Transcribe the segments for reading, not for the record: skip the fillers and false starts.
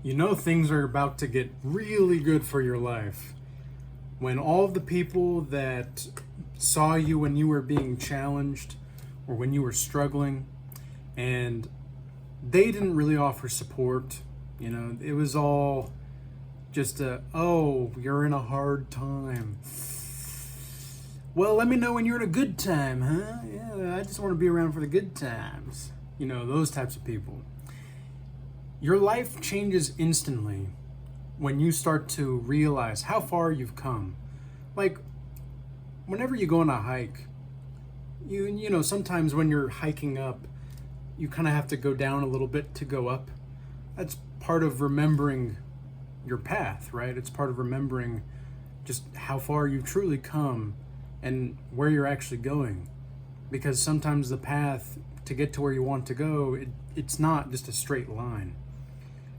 You know things are about to get really good for your life when all of the people that saw you when you were being challenged or when you were struggling and they didn't really offer support. It was all just oh, you're in a hard time. Well, let me know when you're in a good time, huh? Yeah, I just want to be around for the good times. Those types of people. Your life changes instantly when you start to realize how far you've come. Like, whenever you go on a hike, sometimes when you're hiking up, you kind of have to go down a little bit to go up. That's part of remembering your path, right? It's part of remembering just how far you've truly come and where you're actually going. Because sometimes the path to get to where you want to go, it's not just a straight line.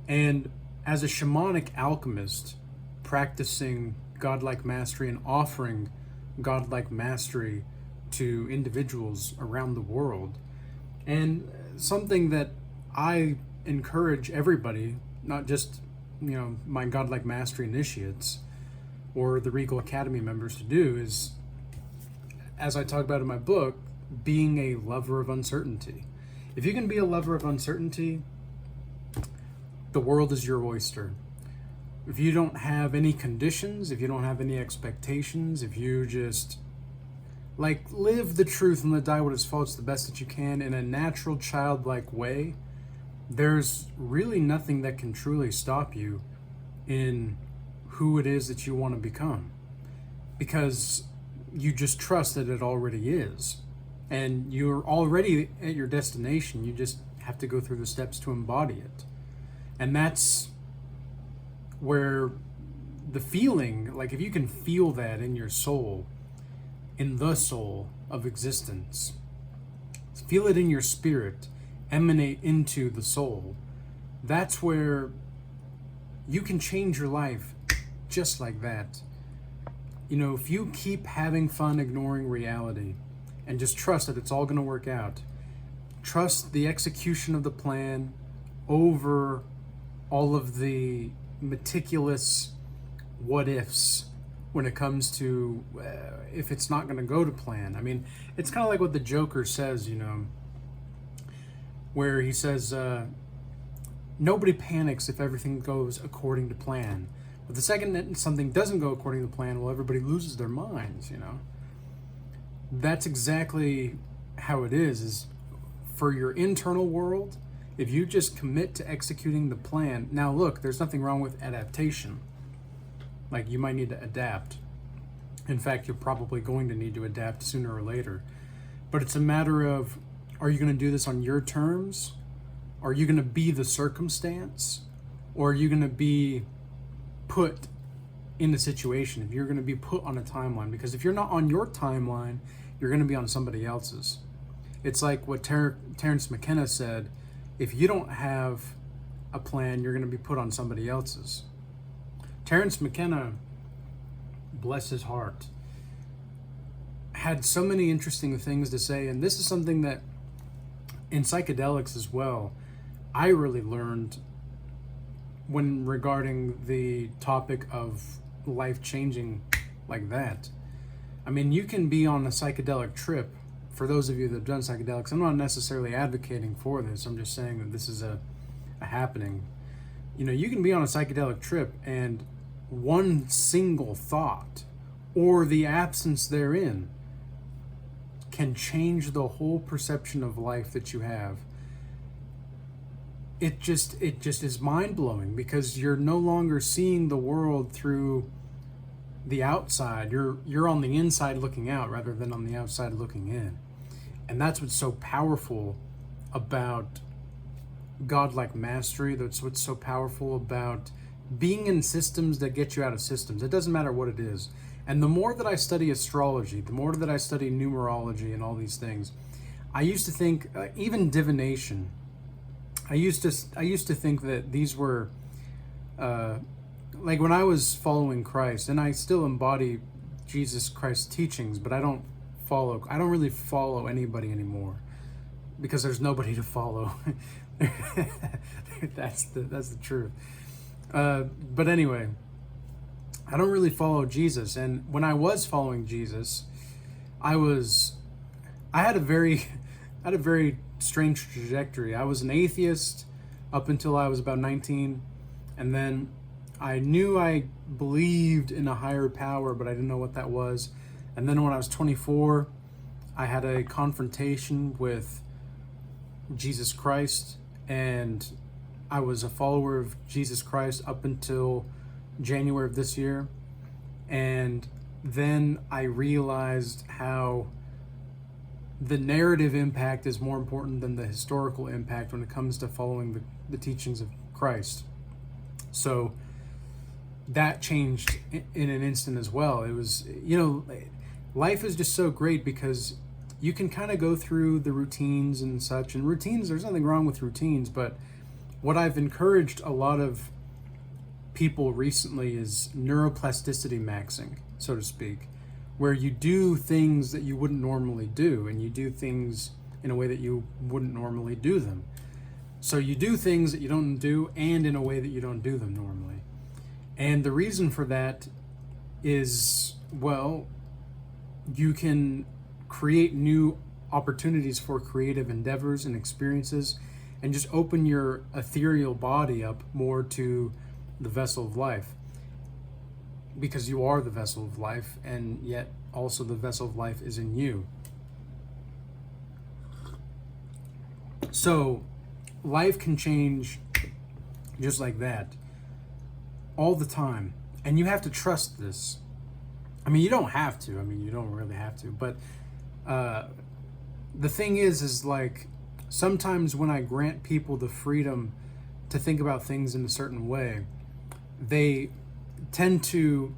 And as a shamanic alchemist, practicing godlike mastery and offering godlike mastery to individuals around the world, and something that I encourage everybody, not just my godlike mastery initiates or the Regal Academy members to do, is, as I talk about in my book, being a lover of uncertainty. If you can be a lover of uncertainty, the world is your oyster. If you don't have any conditions, if you don't have any expectations, if you just live the truth and let die what is false the best that you can in a natural, childlike way, there's really nothing that can truly stop you in who it is that you want to become, because you just trust that it already is, and you're already at your destination. You just have to go through the steps to embody it. And that's where the feeling, if you can feel that in your soul, in the soul of existence, feel it in your spirit, emanate into the soul, that's where you can change your life just like that. If you keep having fun ignoring reality and just trust that it's all going to work out, trust the execution of the plan over all of the meticulous what ifs when it comes to if it's not going to go to plan. I mean, it's kind of like what the Joker says, where he says, nobody panics if everything goes according to plan. But the second that something doesn't go according to plan, well, everybody loses their minds, That's exactly how it is for your internal world. If you just commit to executing the plan. Now look, there's nothing wrong with adaptation. You might need to adapt. In fact, you're probably going to need to adapt sooner or later. But it's a matter of, are you going to do this on your terms? Are you going to be the circumstance? Or are you going to be put in a situation? If you're going to be put on a timeline. Because if you're not on your timeline, you're going to be on somebody else's. It's like what Terence McKenna said: if you don't have a plan, you're going to be put on somebody else's. Terence McKenna, bless his heart, had so many interesting things to say, and this is something that in psychedelics as well, I really learned when regarding the topic of life-changing like that. I mean, you can be on a psychedelic trip. For those of you that have done psychedelics, I'm not necessarily advocating for this. I'm just saying that this is a happening. You can be on a psychedelic trip and one single thought or the absence therein can change the whole perception of life that you have. It just is mind-blowing, because you're no longer seeing the world through the outside. You're on the inside looking out rather than on the outside looking in. And that's what's so powerful about godlike mastery. That's what's so powerful about being in systems that get you out of systems. It doesn't matter what it is. And the more that I study astrology, the more that I study numerology and all these things, I used to think, even divination, I used to think that these were when I was following Christ, and I still embody Jesus Christ's teachings, but I don't really follow anybody anymore, because there's nobody to follow. That's the truth. But anyway, I don't really follow Jesus. And when I was following Jesus, I had a very, I had a very strange trajectory. I was an atheist up until I was about 19. And then I knew I believed in a higher power, but I didn't know what that was. And then when I was 24, I had a confrontation with Jesus Christ, and I was a follower of Jesus Christ up until January of this year. And then I realized how the narrative impact is more important than the historical impact when it comes to following the teachings of Christ. So that changed in an instant as well. It was, life is just so great because you can kind of go through the routines and such. And routines, there's nothing wrong with routines, but what I've encouraged a lot of people recently is neuroplasticity maxing, so to speak, where you do things that you wouldn't normally do, and you do things in a way that you wouldn't normally do them. So you do things that you don't do, and in a way that you don't do them normally. And the reason for that is, well, you can create new opportunities for creative endeavors and experiences, and just open your ethereal body up more to the vessel of life, because you are the vessel of life, and yet also the vessel of life is in you. So life can change just like that all the time, and you have to trust this. I mean, you don't have to. I mean, you don't really have to, but the thing is like, sometimes when I grant people the freedom to think about things in a certain way, they tend to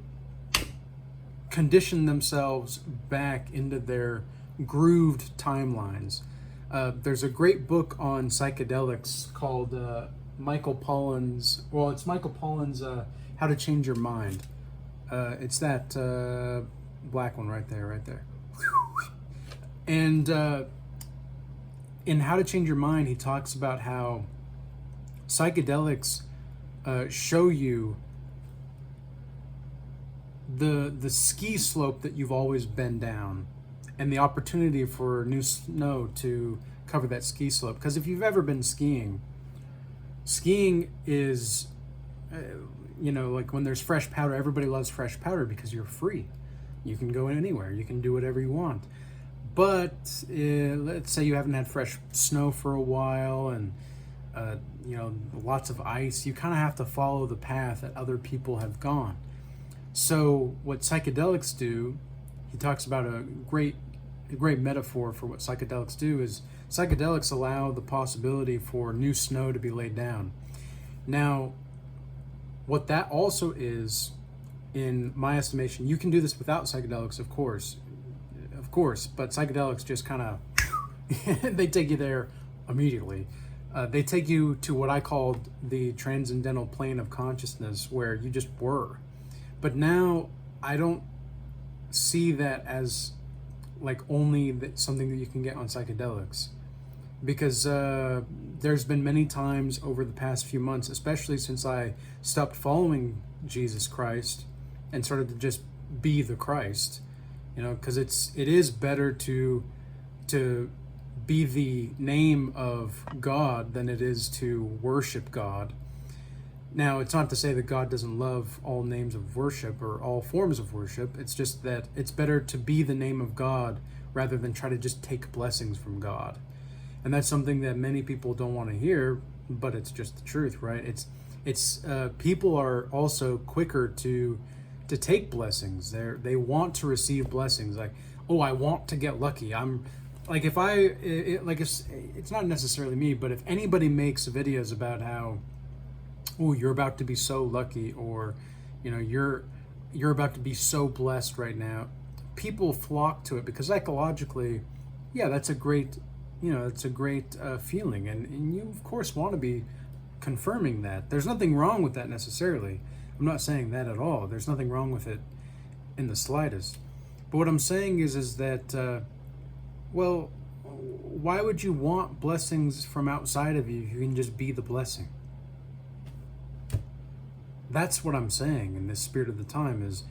condition themselves back into their grooved timelines. There's a great book on psychedelics called Michael Pollan's, it's Michael Pollan's How to Change Your Mind. It's that black one right there. And in How to Change Your Mind, he talks about how psychedelics show you the ski slope that you've always been down, and the opportunity for new snow to cover that ski slope. Because if you've ever been skiing is, like when there's fresh powder, everybody loves fresh powder because you're free. You can go anywhere. You can do whatever you want. But let's say you haven't had fresh snow for a while, and lots of ice. You kind of have to follow the path that other people have gone. So what psychedelics do, he talks about a great metaphor for what psychedelics do is psychedelics allow the possibility for new snow to be laid down. Now, what that also is, in my estimation, you can do this without psychedelics, of course, but psychedelics just kind of, they take you there immediately. They take you to what I called the transcendental plane of consciousness, where you just were. But now I don't see that as like only something that you can get on psychedelics, because there's been many times over the past few months, especially since I stopped following Jesus Christ and started to just be the Christ, because it is better to be the name of God than it is to worship God. Now, it's not to say that God doesn't love all names of worship or all forms of worship. It's just that it's better to be the name of God rather than try to just take blessings from God. And that's something that many people don't want to hear, but it's just the truth, right? It's people are also quicker to take blessings. They want to receive blessings. Like, oh, I want to get lucky. I'm like, if it's not necessarily me, but if anybody makes videos about how, oh, you're about to be so lucky, or you're about to be so blessed right now, people flock to it because psychologically, yeah, that's a great feeling, and you of course want to be confirming that. There's nothing wrong with that necessarily. I'm not saying that at all. There's nothing wrong with it in the slightest. But what I'm saying is that well, why would you want blessings from outside of you if you can just be the blessing? That's what I'm saying in this spirit of the time is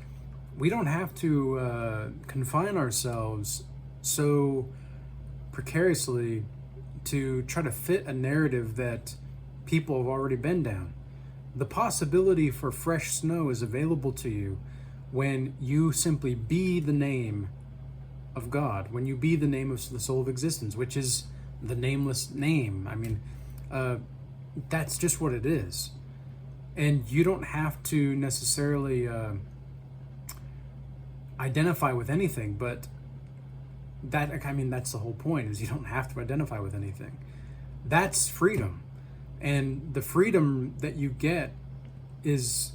we don't have to confine ourselves so precariously to try to fit a narrative that people have already been down. The possibility for fresh snow is available to you when you simply be the name of God, when you be the name of the soul of existence, which is the nameless name. I mean, that's just what it is. And you don't have to necessarily identify with anything, but that's the whole point, is you don't have to identify with anything. That's freedom. And the freedom that you get is,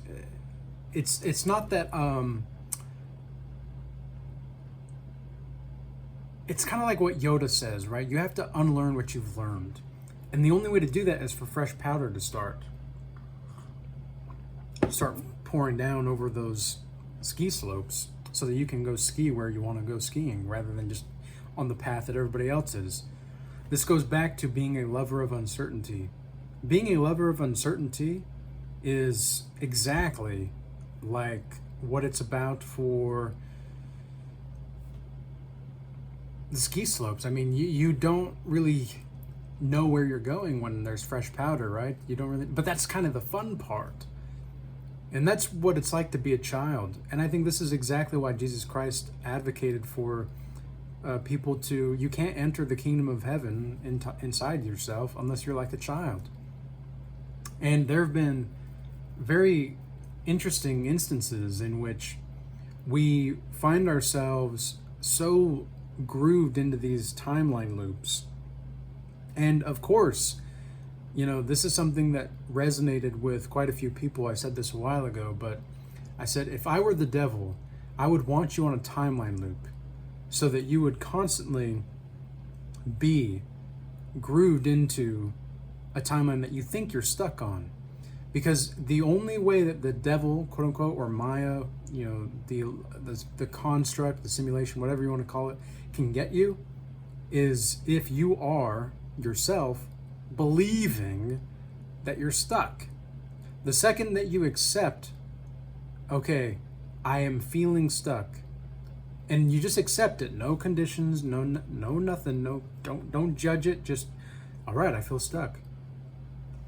it's not that, it's kind of like what Yoda says, right? You have to unlearn what you've learned. And the only way to do that is for fresh powder to start pouring down over those ski slopes so that you can go ski where you want to go skiing rather than just on the path that everybody else is. This goes back to being a lover of uncertainty. Being a lover of uncertainty is exactly like what it's about for the ski slopes. I mean, you don't really know where you're going when there's fresh powder, right? You don't really, but that's kind of the fun part. And that's what it's like to be a child. And I think this is exactly why Jesus Christ advocated for people to, you can't enter the kingdom of heaven inside yourself unless you're like a child. And there have been very interesting instances in which we find ourselves so grooved into these timeline loops. And of course, this is something that resonated with quite a few people. I said this a while ago, but I said, if I were the devil, I would want you on a timeline loop so that you would constantly be grooved into a timeline that you think you're stuck on. Because the only way that the devil, quote unquote, or Maya, the construct, the simulation, whatever you want to call it, can get you is if you are yourself believing that you're stuck. The second that you accept, okay, I am feeling stuck, and you just accept it, no conditions, no nothing, no, don't judge it, just, all right, I feel stuck.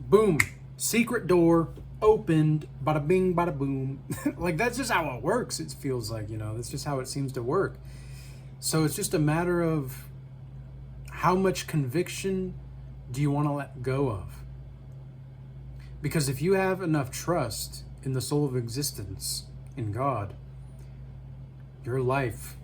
Boom, secret door opened, bada bing, bada boom. Like, that's just how it works. It feels like, that's just how it seems to work. So it's just a matter of how much conviction do you want to let go of? Because if you have enough trust in the soul of existence, in God, your life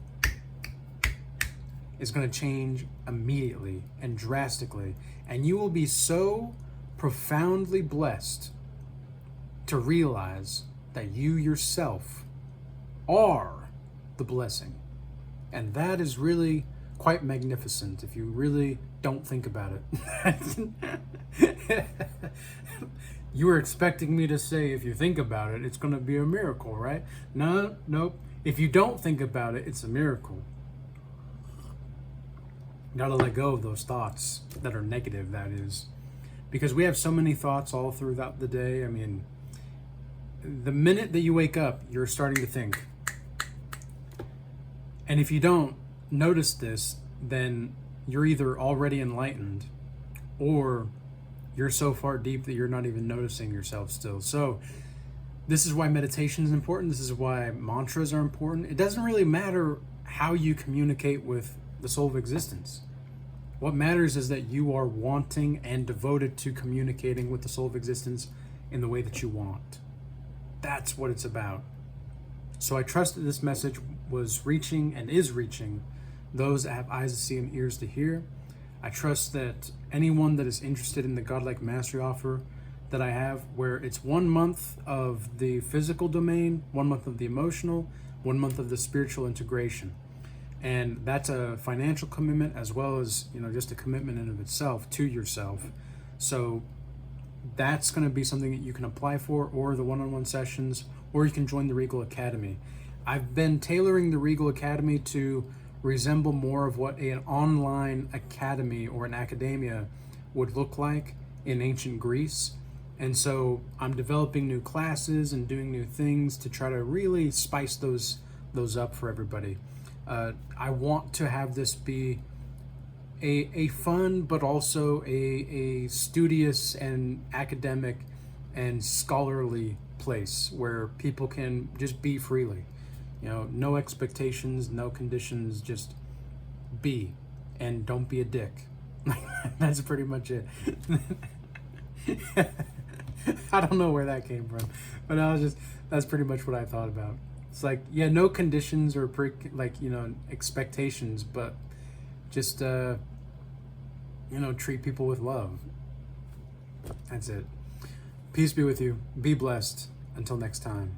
is going to change immediately and drastically. And you will be so profoundly blessed to realize that you yourself are the blessing. And that is really quite magnificent if you really don't think about it. You were expecting me to say, if you think about it, it's going to be a miracle, right? Nope. If you don't think about it, it's a miracle. You gotta let go of those thoughts that are negative, that is. Because we have so many thoughts all throughout the day. I mean, the minute that you wake up, you're starting to think. And if you don't notice this, then you're either already enlightened or you're so far deep that you're not even noticing yourself still. So this is why meditation is important. This is why mantras are important. It doesn't really matter how you communicate with the soul of existence. What matters is that you are wanting and devoted to communicating with the soul of existence in the way that you want. That's what it's about. So I trust that this message was reaching and is reaching those that have eyes to see and ears to hear. I trust that anyone that is interested in the Godlike Mastery offer that I have, where it's 1 month of the physical domain, 1 month of the emotional, 1 month of the spiritual integration. And that's a financial commitment as well as, just a commitment in of itself to yourself. So that's going to be something that you can apply for, or the one-on-one sessions, or you can join the Regal Academy. I've been tailoring the Regal Academy to resemble more of what an online academy or an academia would look like in ancient Greece. And so I'm developing new classes and doing new things to try to really spice those up for everybody. I want to have this be a fun but also a studious and academic and scholarly place where people can just be freely. No expectations, no conditions, just be, and don't be a dick. That's pretty much it. I don't know where that came from, but that's pretty much what I thought about. It's like, yeah, no conditions or expectations, but just treat people with love. That's it. Peace be with you. Be blessed. Until next time.